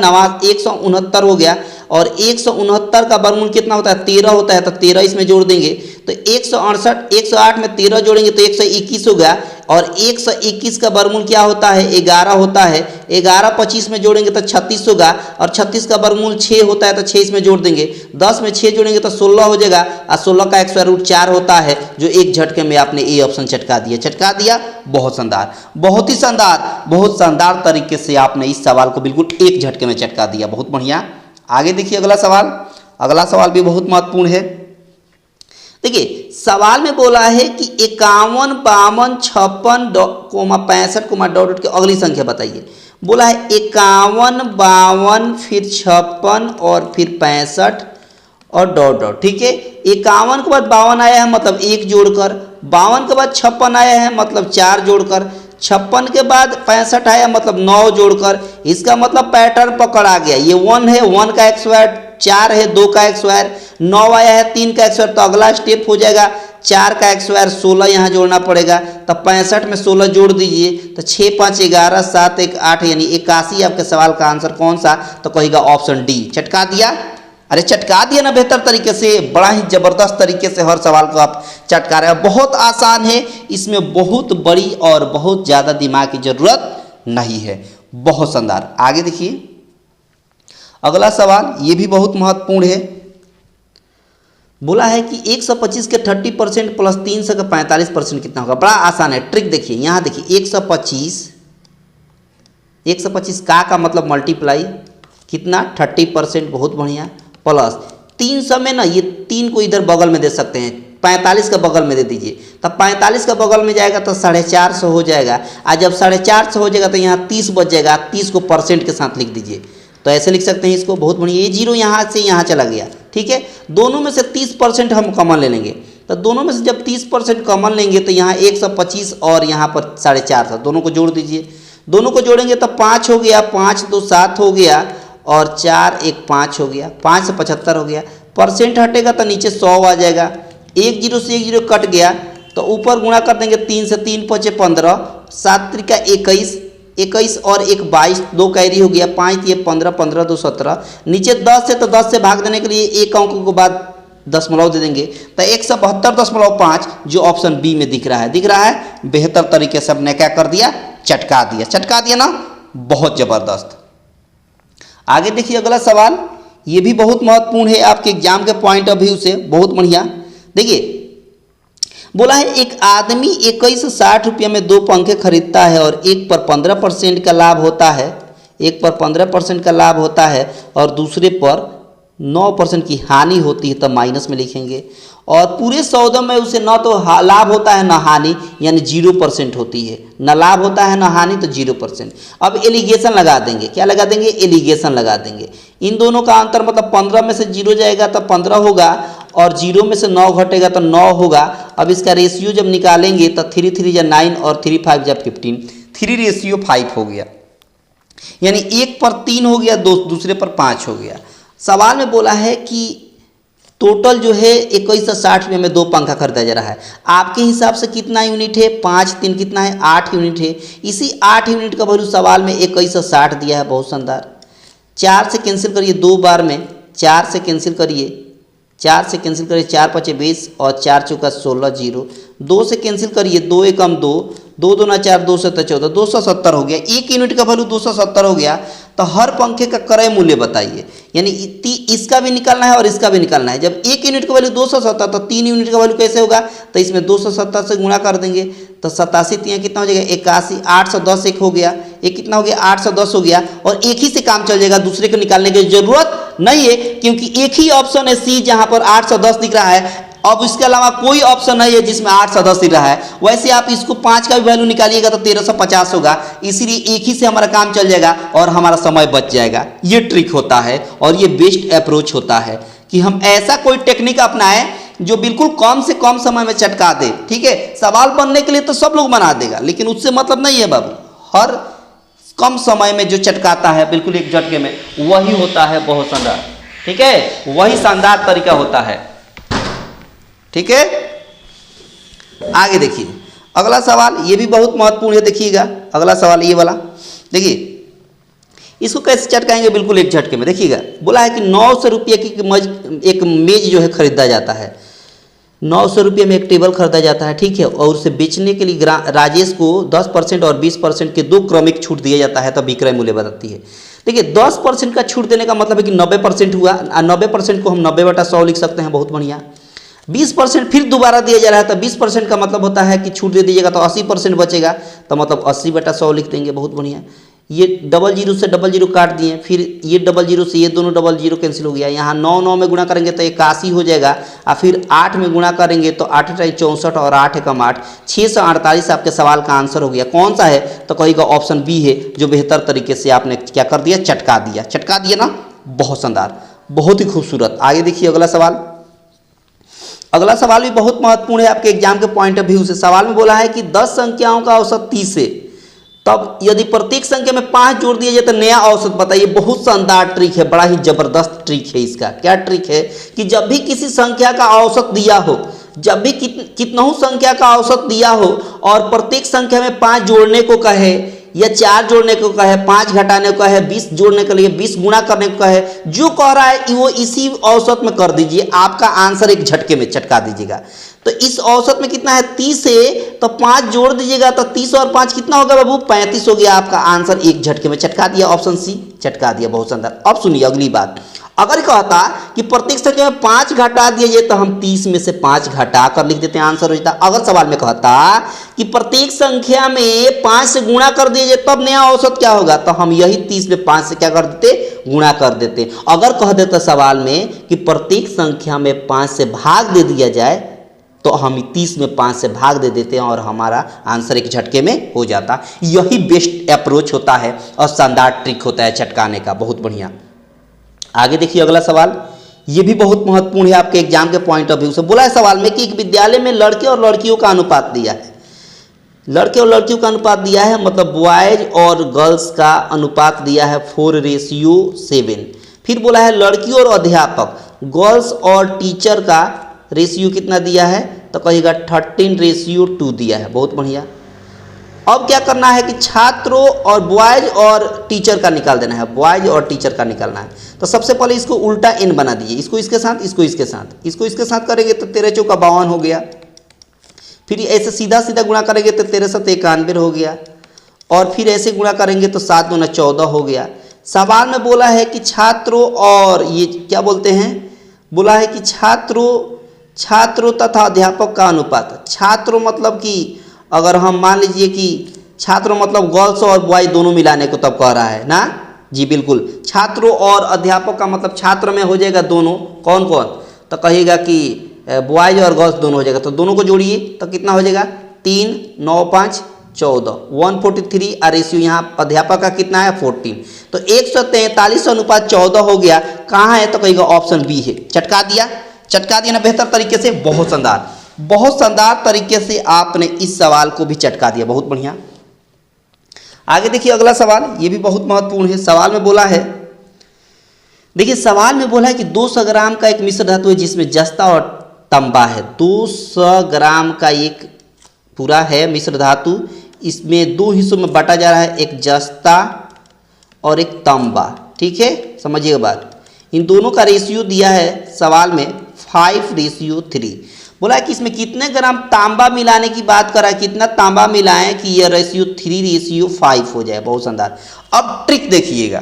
169 हो गया, और 169 का वर्गमूल कितना होता है 13 होता है, तो 13 इसमें जोड़ देंगे तो 108 में 13 जोड़ेंगे तो 121 होगा, और 121 का वर्गमूल क्या होता है 11 होता है, 11 25 में जोड़ेंगे तो 36 होगा, और 36 का वर्गमूल 6 होता है तो 6 इसमें जोड़ देंगे, 10 में 6 जोड़ेंगे तो 16 हो जाएगा, और 16 का √4 होता है, जो एक झटके में आपने ए ऑप्शन चटका दिया। बहुत शानदार, बहुत शानदार तरीके से आपने इस सवाल को बिल्कुल एक झटके में चटका दिया, बहुत बढ़िया। आगे देखिए अगला सवाल भी बहुत महत्वपूर्ण है। देखिए सवाल में बोला है कि 51, 52, 56, डॉट के अगली संख्या बताइए। बोला है 51, 52, फिर 56 और फिर 65 और डॉट, ठीक है। 51 के बाद 52 आया है, मतलब 1 जोड़कर, 52 के बाद 56 आया है, मतलब 4 जोड़कर। 56 के बाद 65 आया, मतलब 9 जोड़कर। इसका मतलब पैटर्न पकड़ आ गया। ये 1 है, 1 का x स्क्वायर, 4 है, 2 का x स्क्वायर, 9 आया है, 3 का x स्क्वायर। तो अगला स्टेप हो जाएगा 4 का x स्क्वायर, 16 यहाँ जोड़ना पड़ेगा। तब 65 में 16 जोड़ दीजिए, तो 6 5 11 7 1 8, यानी 81 आपके सवाल का आंसर कौन सा? तो कहेगा ऑप्शन डी। चटका दिया? अरे चटका दिया ना बेहतर तरीके से, बड़ा ही जबरदस्त तरीके से हर सवाल को आप चटका रहे हैं। बहुत आसान है, इसमें बहुत बड़ी और बहुत ज़्यादा दिमाग की जरूरत नहीं है। बहुत शानदार। आगे देखिए अगला सवाल, ये भी बहुत महत्वपूर्ण है। बोला है कि 125 के 30% प्लस 300 का 45% कितना होगा? बड़ा आसान है, ट्रिक देखिए। यहाँ देखिए 125 का मतलब मल्टीप्लाई कितना? 30%, बहुत बढ़िया, प्लस 300 में ना ये 3 को इधर बगल में दे सकते हैं, 45 का बगल में दे दीजिए। तब 45 का बगल में जाएगा तो 450 हो जाएगा। आज जब 450 हो जाएगा तो यहाँ 30 बच जाएगा, 30 को परसेंट के साथ लिख दीजिए। तो ऐसे लिख सकते हैं इसको, बहुत बढ़िया। ये जीरो यहाँ से यहाँ चला गया, ठीक है। दोनों में से 30% हम कॉमन ले लेंगे। तो दोनों में से जब 30% कॉमन लेंगे तो यहाँ 125 और यहाँ पर 450, दोनों को जोड़ दीजिए। दोनों को जोड़ेंगे तो 5 हो गया, 5 2 7 हो गया, और 4 1 5 हो गया, 5 से 75 हो गया। परसेंट हटेगा तो नीचे 100 आ जाएगा। 1 0 से 1 0 कट गया, तो ऊपर गुणा कर देंगे 3 से, 3 5 15, 7 3 21, 21 और 1 22, 2 कैरी हो गया, 5 ये 15, 15 2 17। नीचे 10 है तो 10 से भाग देने के लिए एक अंक के बाद दशमलव दे देंगे, तो 172.5 जो ऑप्शन बी में दिख रहा है। बेहतर तरीके से हमने क्या कर दिया? चटका दिया ना, बहुत जबरदस्त। आगे देखिए अगला सवाल, ये भी बहुत महत्वपूर्ण है आपके एग्जाम के पॉइंट ऑफ व्यू से, बहुत बढ़िया। देखिए बोला है एक आदमी 2160 रुपये में 2 पंखे खरीदता है और एक पर 15% का लाभ होता है, एक पर 15% का लाभ होता है और दूसरे पर 9% की हानि होती है, तब माइनस में लिखेंगे। और पूरे सौदे में उसे न तो लाभ होता है न हानि, यानी 0% होती है। न लाभ होता है न हानि, तो 0%। अब एलिगेशन लगा देंगे, क्या लगा देंगे? एलिगेशन लगा देंगे। इन दोनों का अंतर मतलब 15 में से 0 जाएगा तो 15 होगा, और 0 में से 9 घटेगा तो 9 होगा। अब इसका रेशियो जब निकालेंगे तो 3 3 या 9 और 3 5 या 15, 3 रेशियो 5 हो गया, यानी एक पर 3 हो गया, दूसरे पर 5 हो गया। सवाल में बोला है कि टोटल जो है 2160 रुपये में 2 पंखा खरीदा जा रहा है। आपके हिसाब से कितना यूनिट है? 5 3 कितना है? 8 यूनिट है। इसी 8 यूनिट का वैल्यू सवाल में 2160 दिया है, बहुत शानदार। 4 से कैंसिल करिए 2 बार में, 4 से कैंसिल करिए, 4 से कैंसिल करिए, 4 5 20 और 4 चौका 16 0। 2 से कैंसिल करिए, 2 एकम 2, 2 2 4, 2 7 14, 270 हो गया। 1 यूनिट का वैल्यू 270 हो गया। तो हर पंखे का क्रय मूल्य बताइए, यानी इसका भी निकालना है और इसका भी निकालना है। जब 1 यूनिट का वैल्यू 270, तो 3 यूनिट का वैल्यू कैसे होगा? तो इसमें 270 से गुणा कर देंगे, तो 87 3 कितना हो जाएगा? 81, 810 एक हो गया, एक कितना हो गया? 810 हो गया। और एक ही से काम चल जाएगा, दूसरे को निकालने की जरूरत नहीं है, क्योंकि एक ही ऑप्शन है सी जहां पर 810 दिख रहा है। अब इसके अलावा कोई ऑप्शन नहीं है जिसमें 810 दिख रहा है। वैसे आप इसको 5 का भी वैल्यू निकालिएगा तो 1350 होगा, इसीलिए एक ही से हमारा काम चल जाएगा और हमारा समय बच जाएगा। ये ट्रिक होता है और ये बेस्ट अप्रोच होता है कि हम ऐसा कोई टेक्निक अपनाएं जो बिल्कुल कम से कम समय में चटका दे। ठीक है, सवाल बनने के लिए तो सब लोग बना देगा, लेकिन उससे मतलब नहीं है बाबू। हर कम समय में जो चटकाता है बिल्कुल एक झटके में, वही होता है बहुत शानदार। ठीक है, वही शानदार तरीका होता है। ठीक है, आगे देखिए अगला सवाल, ये भी बहुत महत्वपूर्ण है। देखिएगा अगला सवाल ये वाला, देखिए इसको कैसे चटकाएंगे बिल्कुल एक झटके में। देखिएगा बोला है कि 900 रुपये की एक मेज जो है खरीदा जाता है। 900 रुपये में एक टेबल खरीदा जाता है, ठीक है, और उसे बेचने के लिए राजेश को 10% और 20% के 2 क्रमिक छूट दिया जाता है, तब विक्रय मूल्य बताती है। देखिए 10% का छूट देने का मतलब है कि 90% हुआ। 90% को हम 90/100 लिख सकते हैं, बहुत बढ़िया। 20% फिर दोबारा दिया जा रहा है, तो 20% का मतलब होता है कि छूट दे दीजिएगा तो 80% बचेगा, तो मतलब 80/100 लिख देंगे, बहुत बढ़िया। ये 00 से 00 काट दिए, फिर ये 00 से ये दोनों 00 कैंसिल हो गया। यहाँ 9 9 में गुणा करेंगे तो 81 हो जाएगा, और फिर 8 में गुणा करेंगे तो 8 × 64 और 8 × 8 648 आपके सवाल का आंसर हो गया। कौन सा है? तो कहेगा ऑप्शन बी है, जो बेहतर तरीके से आपने क्या कर दिया? चटका दिया। चटका दिया ना, बहुत शानदार, बहुत ही खूबसूरत। आगे देखिए अगला सवाल, अगला सवाल भी बहुत महत्वपूर्ण है आपके एग्जाम के पॉइंट ऑफ व्यू से। सवाल में बोला है कि 10 संख्याओं का औसत 30 है, तब यदि प्रत्येक संख्या में 5 जोड़ दिया जाए तो नया औसत बताइए। बहुत शानदार ट्रिक है, बड़ा ही जबरदस्त ट्रिक है इसका। क्या ट्रिक है कि जब भी किसी संख्या का औसत दिया हो, जब भी कितनों संख्या का औसत दिया हो और प्रत्येक संख्या में 5 जोड़ने को कहे या 4 जोड़ने को कहे, 5 घटाने को कहे, 20 जोड़ने के लिए 20 गुणा करने को कहे, जो कह रहा है वो इसी औसत में कर दीजिए, आपका आंसर एक झटके में चटका दीजिएगा। तो इस औसत में कितना है 30 है, तो 5 जोड़ दीजिएगा तो 30 और 5 कितना होगा बाबू 35 हो गया। आपका आंसर एक झटके में चटका दिया, ऑप्शन सी चटका दिया। बहुत शानदार। अब सुनिए अगली बात, अगर कहता कि प्रत्येक संख्या में 5 घटा दिया जाए तो हम 30 में से 5 घटा कर लिख देते हैं, आंसर हो जाता। अगर सवाल में कहता कि प्रत्येक संख्या में 5 से गुणा कर दिया जाए तब नया औसत क्या होगा, तो हम यही 30 में 5 से क्या कर देते, गुणा कर देते। अगर कह देता सवाल में कि प्रत्येक संख्या में 5 से भाग दे दिया जाए तो हम 30 में 5 से भाग दे देते हैं और हमारा आंसर एक झटके में हो जाता। यही बेस्ट अप्रोच होता है और शानदार ट्रिक होता है चटकाने का। बहुत बढ़िया। आगे देखिए अगला सवाल, ये भी बहुत महत्वपूर्ण है आपके एग्जाम के पॉइंट ऑफ व्यू से। बोला है सवाल में कि एक विद्यालय में लड़के और लड़कियों का अनुपात दिया है, लड़के और लड़कियों का अनुपात दिया है, मतलब बॉयज और गर्ल्स का अनुपात दिया है 4:7। फिर बोला है लड़की और अध्यापक, गर्ल्स और टीचर का रेशियो कितना दिया है, तो कहिएगा 13:2 दिया है। बहुत बढ़िया। अब क्या करना है कि छात्रों और बॉयज और टीचर का निकाल देना है, बॉयज और टीचर का निकालना है। तो सबसे पहले इसको उल्टा एन बना दीजिए, इसको इसके साथ, इसको इसके साथ, इसको इसके साथ करेंगे तो 13 चौका 52 हो गया। फिर ऐसे सीधा सीधा गुणा करेंगे तो 13 7 91 हो गया, और फिर ऐसे गुणा करेंगे तो 7 दूना 14 हो गया। सवाल में बोला है कि छात्रों और ये क्या बोलते हैं, बोला है कि छात्रों तथा अध्यापक का अनुपात। छात्रों मतलब कि अगर हम मान लीजिए कि छात्रों मतलब गर्ल्स और बॉयज दोनों मिलाने को तब कह रहा है ना, जी बिल्कुल। छात्रों और अध्यापक का मतलब छात्र में हो जाएगा दोनों, कौन कौन, तो कहिएगा कि बॉयज और गर्ल्स दोनों हो जाएगा। तो दोनों को जोड़िए तो कितना हो जाएगा 3 9 5 14 143। और रेशियो यहाँ अध्यापक का कितना है 14। तो 143 अनुपात 14 हो गया। कहाँ है, तो कहिएगा ऑप्शन बी है। चटका दिया ना बेहतर तरीके से। बहुत शानदार, बहुत शानदार तरीके से आपने इस सवाल को भी चटका दिया। बहुत बढ़िया। आगे देखिए अगला सवाल, ये भी बहुत महत्वपूर्ण है। सवाल में बोला है, देखिए सवाल में बोला है कि 200 ग्राम का एक मिश्र धातु है जिसमें जस्ता और तांबा है। 200 ग्राम का एक पूरा है मिश्र धातु, इसमें 2 हिस्सों में बांटा जा रहा है, एक जस्ता और एक तांबा। ठीक है, समझिएगा बात। इन दोनों का रेशियो दिया है सवाल में 5:3। बोला है कि इसमें कितने ग्राम तांबा मिलाने की बात कर रहा है, कितना तांबा मिलाएं कि यह रेशियो 3:5 हो जाए। बहुत शानदार। अब ट्रिक देखिएगा,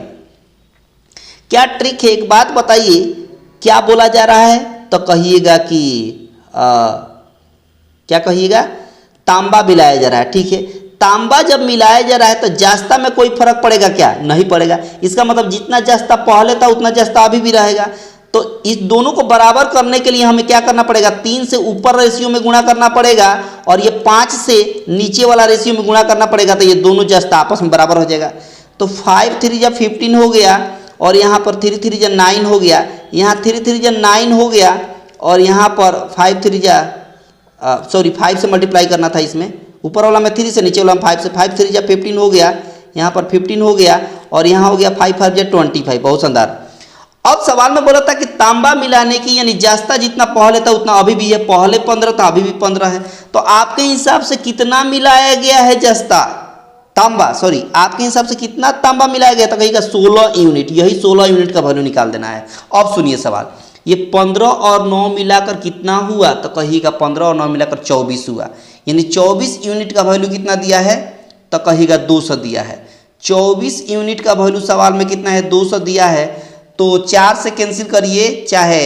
क्या ट्रिक है, एक बात बताइए क्या बोला जा रहा है, तो कहिएगा कि क्या कहिएगा, तांबा मिलाया जा रहा है। ठीक है, तांबा जब मिलाया जा रहा है तो जस्ता में कोई फर्क पड़ेगा क्या, नहीं पड़ेगा। इसका मतलब जितना जस्ता पहले था उतना जस्ता अभी भी रहेगा। तो इस दोनों को बराबर करने के लिए हमें क्या करना पड़ेगा, 3 से ऊपर रेशियो में गुणा करना पड़ेगा और ये 5 से नीचे वाला रेशियो में गुणा करना पड़ेगा। तो ये दोनों जस्ता आपस में बराबर हो जाएगा। तो 5 3 जा 15 हो गया, और यहाँ पर 3 3 जा 9 हो गया, यहाँ 3 3 जा 9 हो गया, और यहाँ पर 5 3 जा 5 से मल्टीप्लाई करना था इसमें, ऊपर वाला में 3 से, नीचे वाला में 5 से, 5 3 जा 15 हो गया, यहाँ पर 15 हो गया, और यहाँ हो गया 5 5 जा 25। बहुत शानदार। अब सवाल में बोला था कि तांबा मिलाने की, यानी जस्ता जितना पहले था उतना अभी भी है, पहले 15 था अभी भी 15 है। तो आपके हिसाब से कितना मिलाया गया है जस्ता, तांबा, सॉरी आपके हिसाब से कितना तांबा मिलाया गया था, कहिएगा 16 यूनिट। यही 16 यूनिट का वैल्यू निकाल देना है। अब सुनिए सवाल, ये 15 और 9 मिलाकर कितना हुआ, तो कहिएगा 15 और 9 मिलाकर 24 हुआ, यानी 24 यूनिट का वैल्यू कितना दिया है, तो कहिएगा 200 दिया है। 24 यूनिट का वैल्यू सवाल में कितना है, 200 दिया है। तो 4 से कैंसिल करिए, चाहे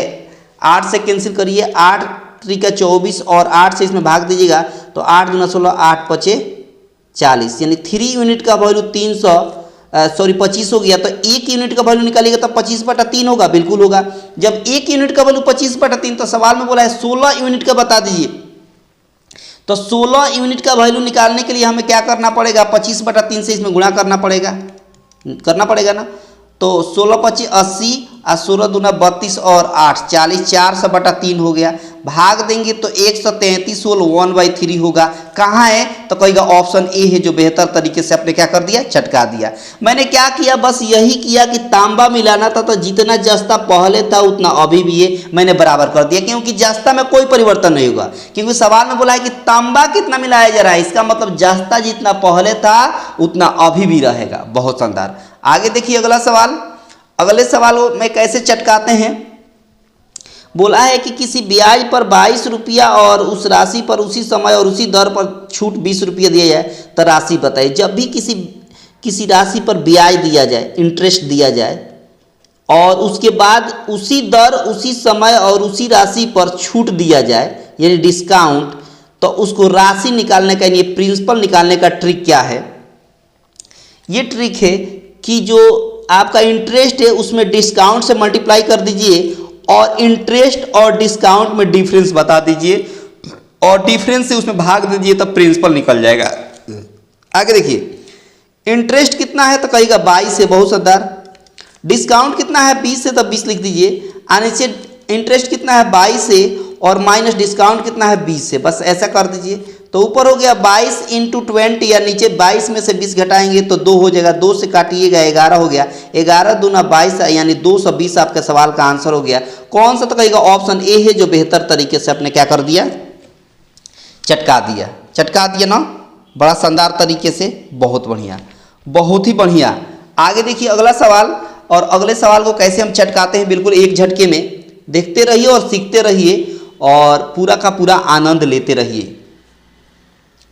8 से कैंसिल करिए, 8 3 का 24 और 8 से इसमें भाग दीजिएगा तो 8 दूना 16, 8 5 40, यानी 3 यूनिट का वैल्यू 25 हो गया। तो 1 यूनिट का वैल्यू निकालिएगा तो 25/3 होगा, बिल्कुल होगा। जब 1 यूनिट का वैल्यू 25/3, तो सवाल में बोला है 16 यूनिट का बता दीजिए। तो 16 यूनिट का वैल्यू निकालने के लिए हमें क्या करना पड़ेगा, 25/3 से इसमें गुणा करना पड़ेगा ना। तो 16 25 80 और 16 दूना 32 और 8 40, 400/3 हो गया। भाग देंगे तो 133 होल 1/3 होगा। कहाँ है तो कहेगा ऑप्शन ए है, जो बेहतर तरीके से आपने क्या कर दिया, चटका दिया। मैंने क्या किया, बस यही किया कि तांबा मिलाना था, तो जितना जस्ता पहले था उतना अभी भी है मैंने बराबर कर दिया, क्योंकि जस्ता में कोई परिवर्तन नहीं होगा। क्योंकि सवाल में बोला है कि तांबा कितना मिलाया जा रहा है, इसका मतलब जस्ता जितना पहले था उतना अभी भी रहेगा। बहुत शानदार। आगे देखिए अगला सवाल। अगले सवाल में कैसे चटकाते हैं, बोला है कि किसी ब्याज पर 22 रुपया और उस राशि पर उसी समय और उसी दर पर छूट 20 रुपया दिया जाए तो राशि बताइए। जब भी किसी राशि पर ब्याज दिया जाए, इंटरेस्ट दिया जाए, और उसके बाद उसी दर उसी समय और उसी राशि पर छूट दिया जाए यानी डिस्काउंट, तो उसको राशि निकालने का, ये प्रिंसिपल निकालने का ट्रिक क्या है। ये ट्रिक है कि जो आपका इंटरेस्ट है उसमें डिस्काउंट से मल्टीप्लाई कर दीजिए और इंटरेस्ट और डिस्काउंट में डिफरेंस बता दीजिए और डिफरेंस से उसमें भाग दीजिए, तब प्रिंसिपल निकल जाएगा। आगे देखिए, इंटरेस्ट कितना है तो कहेगा 22 से, बहुत शानदार। डिस्काउंट कितना है 20 से, तब 20 लिख दीजिए। आने से इंटरेस्ट कितना है 22 से और माइनस डिस्काउंट कितना है 20 से, बस ऐसा कर दीजिए। तो ऊपर हो गया 22 × 20 या नीचे 22 में से 20 घटाएंगे तो 2 हो जाएगा, 2 से काटिएगा 11 हो गया। 11 दूना 22 यानी 220 आपके सवाल का आंसर हो गया। कौन सा तो कहेगा ऑप्शन ए है, जो बेहतर तरीके से आपने क्या कर दिया, चटका दिया। चटका दिया ना, बड़ा शानदार तरीके से, बहुत बढ़िया, बहुत ही बढ़िया। आगे देखिए अगला सवाल, और अगले सवाल को कैसे हम चटकाते हैं बिल्कुल एक झटके में। देखते रहिए और सीखते रहिए और पूरा का पूरा आनंद लेते रहिए।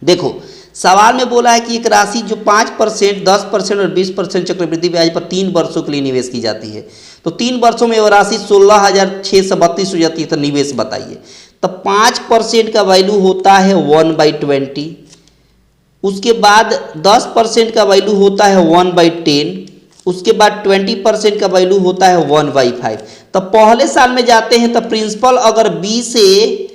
देखो सवाल में बोला है कि एक राशि जो 5%, 10% और 20% चक्रवृद्धि ब्याज पर 3 वर्षों के लिए निवेश की जाती है, तो 3 वर्षों में वह राशि 16,632 हो जाती है, तो निवेश बताइए। तो 5% का वैल्यू होता है 1/20, उसके बाद 10% का वैल्यू होता है 1/10, उसके बाद 20% का वैल्यू होता है 1/5। तो पहले साल में जाते हैं तो प्रिंसिपल अगर 20 है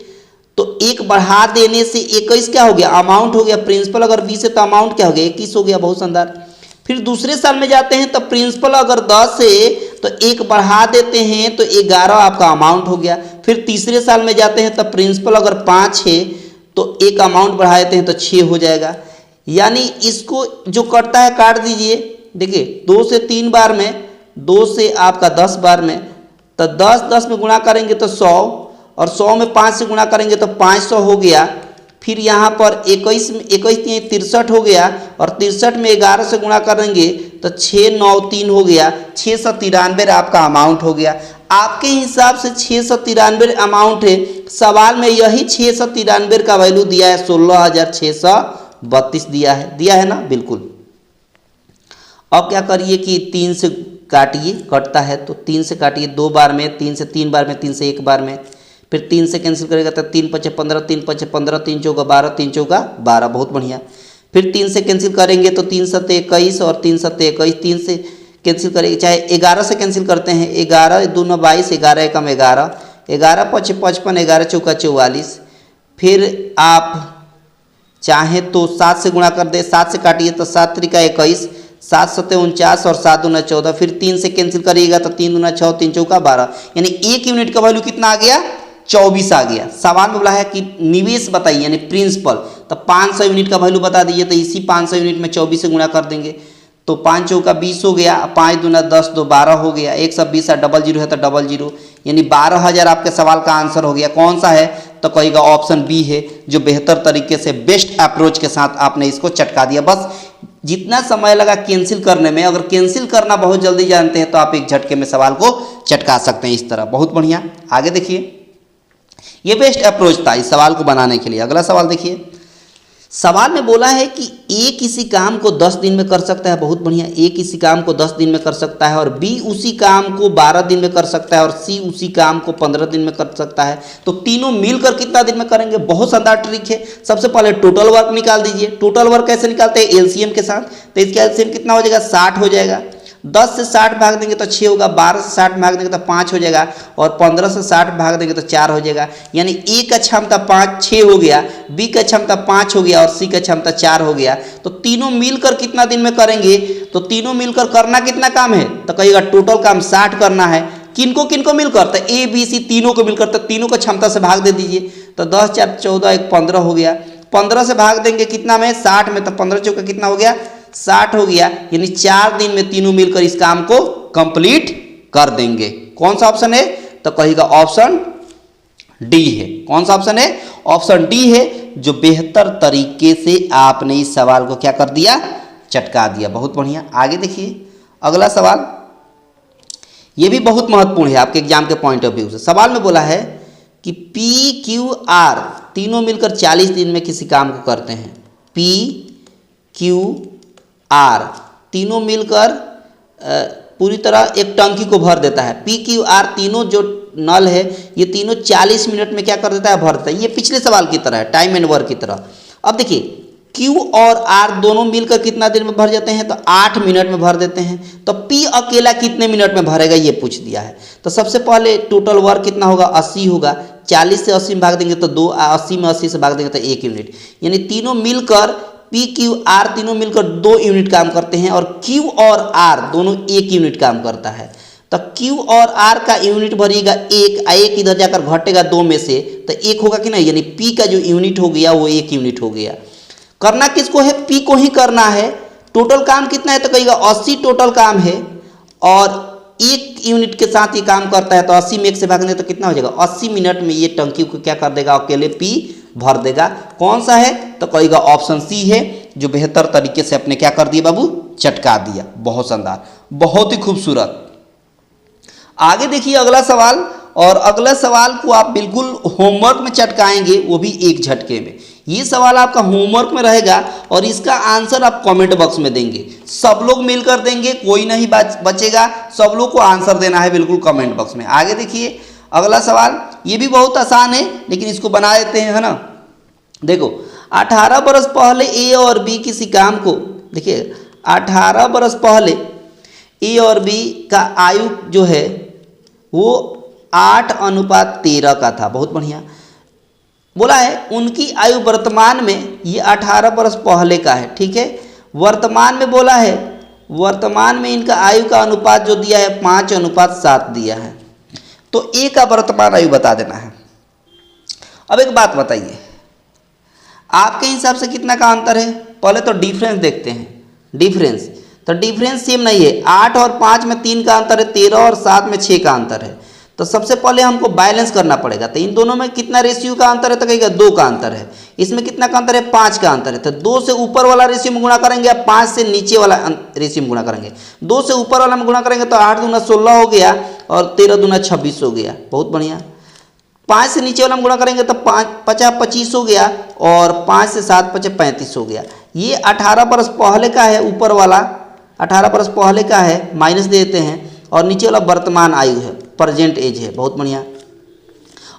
तो 1 बढ़ा देने से 21 क्या हो गया, अमाउंट हो गया। प्रिंसिपल अगर 20 है तो अमाउंट क्या हो गया, 21 हो गया, बहुत शानदार। फिर दूसरे साल में जाते हैं तो प्रिंसिपल अगर 10 है तो 1 बढ़ा देते हैं तो 11 आपका अमाउंट हो गया। फिर तीसरे साल में जाते हैं तो प्रिंसिपल अगर 5 है तो 1 अमाउंट बढ़ा देते हैं तो 6 हो जाएगा। यानी इसको जो कटता है काट दीजिए। देखिए 2 से 3 बार में, 2 से आपका 10 बार में, तो 10 में गुणा करेंगे तो 100, और 100 में 5 से गुणा करेंगे तो 500 हो गया। फिर यहाँ पर 21 में 63 हो गया, और 63 में 11 से गुणा करेंगे तो 693 हो गया। 693 आपका अमाउंट हो गया। आपके हिसाब से 693 अमाउंट है। सवाल में यही 693 का वैल्यू दिया है, 16,632 दिया है ना, बिल्कुल। अब क्या करिए कि 3 से काटिए, कटता है तो 3 से काटिए 2 बार में, 3 से 3 बार में, 3 से 1 बार में। फिर 3 से कैंसिल करेगा तो 3 × 5 = 15, 3 × 5 = 15, 3 × 4 = 12, 3 × 4 = 12, बहुत बढ़िया। फिर 3 से कैंसिल करेंगे तो 3 × 7 = 21 और 3 × 7 = 21, 3 से कैंसिल करेंगे, चाहे 11 से कैंसिल करते हैं, 11 × 2 = 22, 11 × 1 = 11, 11 × 5 = 55, 11 × 4 = 44। फिर आप चाहे तो 7 से गुणा कर दे, 7 से काटिए तो 7 × 3 = 21, 7 × 7 = 49 और 7 × 2 = 14। फिर 3 से कैंसिल करिएगा तो 3 × 2 = 6, 3 × 4 = 12, यानी 1 यूनिट का वैल्यू कितना आ गया, 24 आ गया। सवाल में बोला है कि निवेश बताइए यानी प्रिंसिपल, तो 500 यूनिट का वैल्यू बता दीजिए। तो इसी 500 यूनिट में 24 से गुणा कर देंगे तो 5 × 4 = 20 हो गया, 5 × 2 = 10, 2 = 12 हो गया, 120 00 है तो 00, यानी 12,000 आपके सवाल का आंसर हो गया। कौन सा है तो कहेगा ऑप्शन बी है, जो बेहतर तरीके से बेस्ट अप्रोच के साथ आपने इसको चटका दिया। बस जितना समय लगा कैंसिल करने में, अगर कैंसिल करना बहुत जल्दी जानते हैं तो आप एक झटके में सवाल को चटका सकते हैं इस तरह, बहुत बढ़िया। आगे देखिए, ये बेस्ट अप्रोच था इस सवाल को बनाने के लिए। अगला सवाल देखिए, सवाल में बोला है कि ए किसी काम को 10 दिन में कर सकता है, बहुत बढ़िया। ए किसी काम को 10 दिन में कर सकता है, और बी उसी काम को 12 दिन में कर सकता है, और सी उसी काम को 15 दिन में कर सकता है। तो तीनों मिलकर कितना दिन में करेंगे, बहुत शानदार ट्रिक है। सबसे पहले टोटल वर्क निकाल दीजिए। टोटल वर्क कैसे निकालते हैं, एलसीएम के साथ। तो इसका एलसीएम कितना हो जाएगा, 60 हो जाएगा। 10 से 60 भाग देंगे तो 6 होगा, 12 से 60 भाग देंगे तो 5 हो जाएगा, और 15 से 60 भाग देंगे तो 4 हो जाएगा। यानी ए का क्षमता 5 6 हो गया, बी का क्षमता 5 हो गया और सी का क्षमता 4 हो गया। तो तीनों मिलकर कितना दिन में करेंगे? तो तीनों मिलकर करना कितना काम है? तो कहिएगा टोटल काम 60 करना है। किनको मिलकर? तो ए बी सी तीनों को मिलकर, तो तीनों को क्षमता से भाग दे दीजिए। तो 10 4 14 1 15 हो गया। 15 से भाग देंगे कितना में? 60 में, तो 15 चौका कितना हो गया? 60 हो गया। यानी 4 दिन में तीनों मिलकर इस काम को कंप्लीट कर देंगे। कौन सा ऑप्शन है? तो कहिएगा ऑप्शन डी है। कौन सा ऑप्शन है? ऑप्शन डी है, जो बेहतर तरीके से आपने इस सवाल को क्या कर दिया? चटका दिया। बहुत बढ़िया। आगे देखिए अगला सवाल, ये भी बहुत महत्वपूर्ण है आपके एग्जाम के पॉइंट ऑफ व्यू से। सवाल में बोला है कि पी क्यू आर तीनों मिलकर 40 दिन में किसी काम को करते हैं। पी क्यू आर तीनों मिलकर पूरी तरह एक टंकी को भर देता है। पी क्यू आर तीनों जो नल है ये तीनों 40 मिनट में क्या कर देता है? भर देता है। ये पिछले सवाल की तरह है, टाइम एंड वर्क की तरह। अब देखिए Q और R दोनों मिलकर कितना देर में भर जाते हैं? तो 8 मिनट में भर देते हैं। तो P अकेला कितने मिनट में भरेगा ये पूछ दिया है। तो सबसे पहले टोटल वर्क कितना होगा? 80 होगा। 40 से 80 में भाग देंगे तो 2, 80 में 80 से भाग देंगे तो 1 यूनिट। यानी तीनों मिलकर P Q R तीनों मिलकर 2 यूनिट काम करते हैं, और Q और R दोनों 1 यूनिट काम करता है। तो Q और R का यूनिट भरिएगा 1, 1 इधर जाकर घटेगा 2 में से, तो 1 होगा कि नहीं? यानी P का जो यूनिट हो गया वो 1 यूनिट हो गया। करना किसको है? P को ही करना है। टोटल काम कितना है? तो कहिएगा 80 टोटल काम है, और 1 यूनिट के साथ ये काम करता है। तो 80 में 1 से भागने तो कितना हो जाएगा? 80 मिनट में ये टंकी को क्या कर देगा? अकेले P भर देगा। कौन सा है? तो कहिएगा ऑप्शन सी है, जो बेहतर तरीके से अपने क्या कर दिया बाबू? चटका दिया। बहुत शानदार, बहुत ही खूबसूरत। आगे देखिए अगला सवाल, और अगला सवाल को आप बिल्कुल होमवर्क में चटकाएंगे, वो भी एक झटके में। ये सवाल आपका होमवर्क में रहेगा और इसका आंसर आप कमेंट बॉक्स में देंगे। सब लोग मिलकर देंगे, कोई नहीं बचेगा, सब लोग को आंसर देना है बिल्कुल कमेंट बॉक्स में। आगे देखिए अगला सवाल, ये भी बहुत आसान है लेकिन इसको बना देते हैं, है ना। देखो 18 बरस पहले ए और बी किसी काम को, देखिए 18 बरस पहले ए और बी का आयु जो है वो 8:13 का था। बहुत बढ़िया। बोला है उनकी आयु वर्तमान में, ये 18 बरस पहले का है, ठीक है। वर्तमान में बोला है, वर्तमान में इनका आयु का अनुपात जो दिया है 5:7 दिया है। तो ए का वर्तमान आयु बता देना है। अब एक बात बताइए, आपके हिसाब से कितना का अंतर है? पहले तो डिफरेंस देखते हैं। डिफरेंस, तो डिफरेंस सेम नहीं है। 8 और 5 में 3 का अंतर है, 13 और 7 में 6 का अंतर है। तो सबसे पहले हमको बैलेंस करना पड़ेगा। तो इन दोनों में कितना रेशियो का अंतर है? तो कहेगा 2 का अंतर है। इसमें कितना का अंतर है? 5 का अंतर है। तो 2 से ऊपर वाला रेशियो में गुणा करेंगे या 5 से नीचे वाला रेशियो में गुणा करेंगे? 2 से ऊपर वाला में गुणा करेंगे तो 8 दूना 16 हो गया और 13 दूना 26 हो गया। बहुत बढ़िया। 5 से नीचे वाला में गुणा करेंगे तो 5 50 25 हो गया, और 5 से 7 5 35 हो गया। ये 18 बरस पहले का है, ऊपर वाला 18 बरस पहले का है, माइनस दे देते हैं, और नीचे वाला वर्तमान आयु है, प्रेजेंट एज है। बहुत बढ़िया।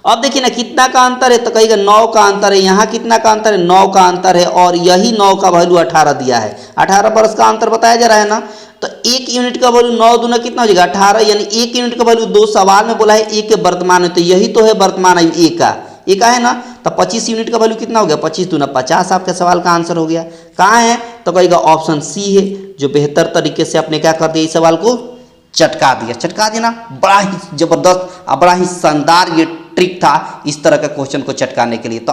अब देखिए ना कितना का अंतर है? तो कहिएगा 9 का अंतर है। यहाँ कितना का अंतर है? 9 का अंतर है, और यही 9 का वैल्यू 18 दिया है। 18 बरस का अंतर बताया जा रहा है ना। तो 1 यूनिट का वैल्यू 9 दूना कितना हो जाएगा? 18, यानी 1 यूनिट का वैल्यू 2 सवाल में बोला है 1 के वर्तमान है, तो यही तो है वर्तमान आयु 1 का। 1 का है ना। तो 25 यूनिट का वैल्यू कितना हो गया? 25 दूना 50 आपके सवाल का आंसर हो गया। कहाँ है? तो कहिएगा ऑप्शन सी है, जो बेहतर तरीके से आपने क्या कर दिया? इस सवाल को चटका दिया। चटका देना बड़ा ही जबरदस्त और बड़ा ही शानदार ये ट्रिक था इस तरह के क्वेश्चन को चटकाने के लिए। तो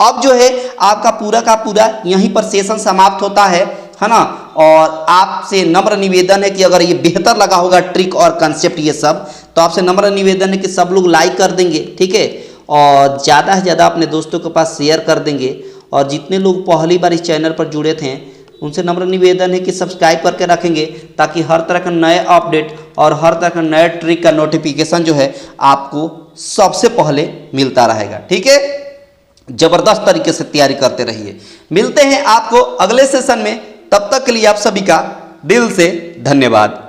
अब जो है आपका पूरा का पूरा यहीं पर सेशन समाप्त होता है ना। और आपसे नम्र निवेदन है कि अगर ये बेहतर लगा होगा ट्रिक और कंसेप्ट ये सब, तो आपसे नम्र निवेदन है कि सब लोग लाइक कर देंगे, ठीक है, और ज़्यादा से ज़्यादा अपने दोस्तों के पास शेयर कर देंगे। और जितने लोग पहली बार इस चैनल पर जुड़े थे उनसे नम्र निवेदन है कि सब्सक्राइब करके रखेंगे, ताकि हर तरह का नए अपडेट और हर तरह का नए ट्रिक का नोटिफिकेशन जो है आपको सबसे पहले मिलता रहेगा, ठीक है। जबरदस्त तरीके से तैयारी करते रहिए। मिलते हैं आपको अगले सेशन में, तब तक के लिए आप सभी का दिल से धन्यवाद।